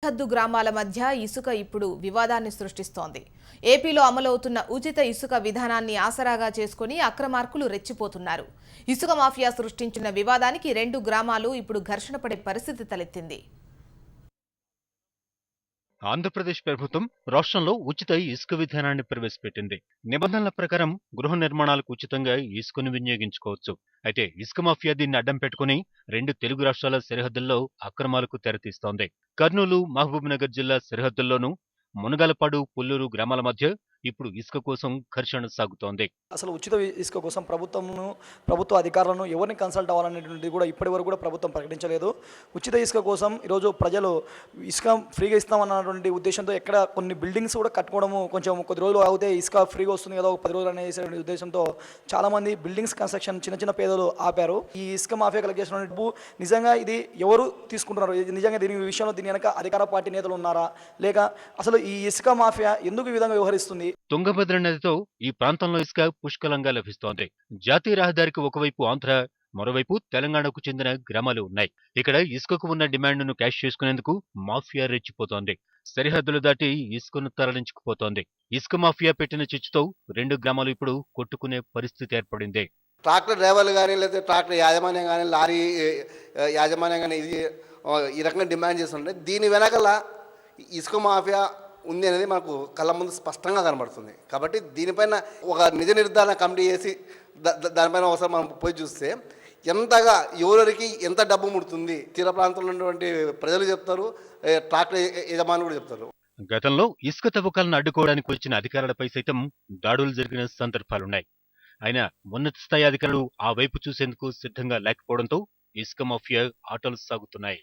సరిహద్దు గ్రామాల మధ్య ఇసుక ఇప్పుడు వివాదాన్ని సృష్టిస్తోంది. ఏపీలో అమలవుతున్న ఉచిత ఇసుక విధానాన్ని ఆసరాగా చేసుకుని అక్రమార్కులు రెచ్చిపోతున్నారు. ఇసుక మాఫియా సృష్టించిన వివాదానికి 2 గ్రామాలు ఇప్పుడు ఘర్షణ పడే పరిస్థితి తలెత్తింది. ఆంధ్రప్రదేశ్ ప్రభుత్వం రాష్ట్రంలో ఉచిత ఇసుక విధానాన్ని ప్రవేశపెట్టింది. నిబంధనల ప్రకారం గృహ నిర్మాణాలకు ఉచితంగా ఇసుకను వినియోగించుకోవచ్చు. అయితే ఇసుక మాఫియా దీన్ని అడ్డం పెట్టుకుని 2 తెలుగు రాష్ట్రాల సరిహద్దుల్లో అక్రమాలకు తెరతీస్తోంది. కర్నూలు, మహబూబ్నగర్ జిల్లా సరిహద్దుల్లోనూ మునగలపాడు, పుల్లూరు గ్రామాల మధ్య ఇప్పుడు ఇసుక కోసం ఘర్షణ సాగుతోంది. అసలు ఉచిత ఇసుక కోసం ప్రభుత్వ అధికారులను ఎవరిని కన్సల్ట్ అవ్వాలనేటువంటిది కూడా ఇప్పటి వరకు కూడా ప్రభుత్వం ప్రకటించలేదు. ఉచిత ఇసుక కోసం ఈరోజు ప్రజలు ఇసుక ఫ్రీగా ఇస్తామన్నటువంటి ఉద్దేశంతో ఎక్కడ కొన్ని బిల్డింగ్స్ కూడా కట్టుకోవడము కొంచెం కొద్ది రోజులు ఆగితే ఇసుక ఫ్రీగా వస్తుంది కదా, ఒక 10 రోజులు అనేసి ఉద్దేశంతో చాలామంది బిల్డింగ్స్ కన్స్ట్రక్షన్ చిన్న పేదలు ఆపారు. ఈ ఇసుక మాఫియా కలెక్ట్ చేసిన డబ్బు నిజంగా ఇది ఎవరు తీసుకుంటున్నారు, నిజంగా దీని విషయంలో దీని వెనక అధికార పార్టీ నేతలు ఉన్నారా, లేక అసలు ఈ ఇసుక మాఫియా ఎందుకు ఈ విధంగా వ్యవహరిస్తుంది? తుంగభద్ర నదితో ఈ ప్రాంతంలో ఇసుక పుష్కలంగా లభిస్తోంది. జాతీయ రహదారికి ఒకవైపు ఆంధ్ర, మరోవైపు తెలంగాణకు చెందిన గ్రామాలు ఉన్నాయి. ఇక్కడ ఇసుకకు ఉన్న డిమాండ్ను క్యాష్ చేసుకునేందుకు మాఫియా రెచ్చిపోతోంది. సరిహద్దులు దాటి ఇసుకను తరలించుకుపోతోంది. ఇసుక మాఫియా పెట్టిన చిచ్చుతో 2 గ్రామాలు ఇప్పుడు కొట్టుకునే పరిస్థితి ఏర్పడింది. ట్రాక్టర్ డ్రైవర్లు కానీ, లేదా ట్రాక్టర్ యాజమాన్యం కానీ, లారీ యాజమాన్యం కానీ ఈ రకంగా డిమాండ్ చేస్తుంటే దీని వెనకాల ఇసుక మాఫియా ఉంది అనేది మనకు కళ్ళ ముందు స్పష్టంగా కనబడుతుంది. కాబట్టి దీనిపైన ఒక నిజ నిర్ధారణ కమిటీ చేసి దానిపైన ఒకసారి మనం పోయి చూస్తే ఎంతగా ఎవరికి ఎంత డబ్బు ముడుతుంది తీర ప్రాంతంలో ఉన్నటువంటి ప్రజలు చెప్తారు, ట్రాక్టర్ యజమానులు కూడా చెప్తారు. గతంలో ఇసుక తవ్వకాలను అడ్డుకోవడానికి వచ్చిన అధికారులపై సైతం దాడులు జరిగిన సందర్భాలున్నాయి. అయినా ఉన్నత స్థాయి అధికారులు ఆ వైపు చూసేందుకు సిద్ధంగా లేకపోవడంతో ఇసుక మాఫియా ఆటలు సాగుతున్నాయి.